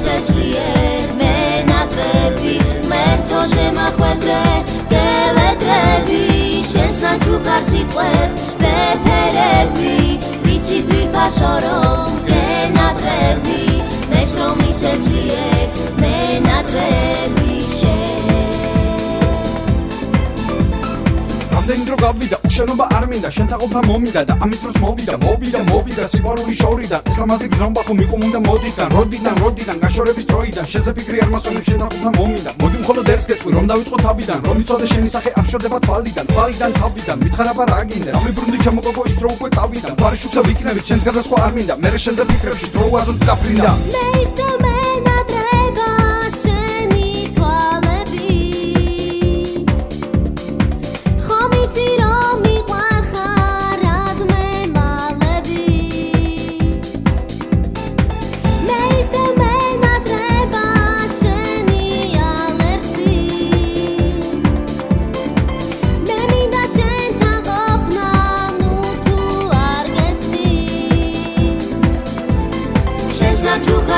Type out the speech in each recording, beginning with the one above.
ისეძლიერ მენატრები მერტო შემახვედრე გელედრები შენს ნაჩუქარ სიტყვებს ვეფერები ვიცი ძვირფასო რომ გენატრები მეც რომ ისეძლიერ მენატრები რამდენი დრო გავიდა უშენობა არ მინდა შენთან ყოფნა მომიდა და ამის დროს მოვიდა სიყვარული შორიდან ისლამაზე გზრომბა ხომ იყო უნდა როდიდან გაშორების დროიდან შენზე ფიქრი არ მასონებ შენთან ყოფნა მომიდა მოდი მხოლოდ ერთს გეტყვი რომ დავიწყო თავიდან რომ იცოდე შენი სახე არ შორდება თვალიდან თავიდან მითხარ აბა რა გინდა რა მიბრუნდი ჩემო გოგო ის დრო უკვე წავიდა ფარი შუქსა ვიქნებით შენს გადასხვა არ მინდა მე შენზე ფიქრებში დრო უაზროდ დაფრინდა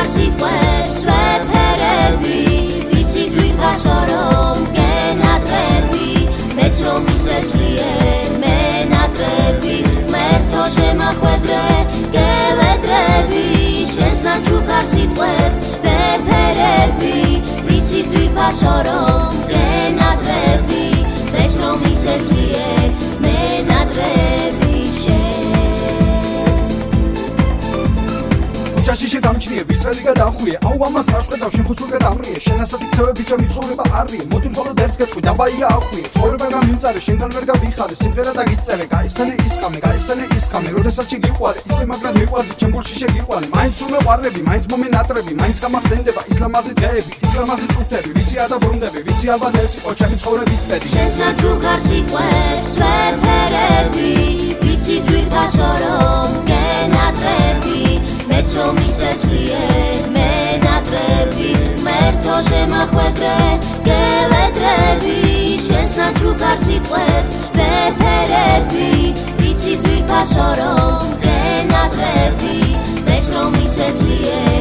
სიტყვებს ვეფერები ვიცი ძვირფასო რომ გენატრები მეც რომ ისეძლიერ მენატრები მერტო შემახვედრე გელედრები შენს ნაჩუქარ სიტყვებს ვეფერები ვიცი ძვირფასო რომ გენატრები მეც რომ ისეძლიერ მენატრები ჭაშიში დამჩნიე ვისელი გადახვიე აუ ამას რას ხედავ შენ ხუსურ გადამრიე შენ ასეთი ცევები ჩემი ცხოვრება არია მოდი მხოლოდ ერთს გეტყვი დაბაია ახვიე ცხოვრება გამიმწარე შენგან ვერ გავიხარე სიმღერა დაგიწერე გაიხსენე ის ხამე როდესაც შეგიყვარე ისე მაგრად მიყვარდი ჩემ გულში შეგიყვანე მაინც უმეყვარები მაინც მომენატრები მაინც გამახსენდება ისლამაზე დღეები ისლამაზე წუთები ვიცი ადაბრუნდები ვიცი ალბათ ეს იყო ჩემი ცხოვრების პედი შენს ნაჩუქარ სიტყვებს ვეფერები ვიცი ძვირფასო რომ გენატრები მეც რომ ისეძლიერ მენატრები მერტო შემახვედრე გელედრები შენს ნაჩუქარ სიტყვებს ვეფერები ვიცი ძვირფასო რომ გენატრები მეც რომ ისეძლიერ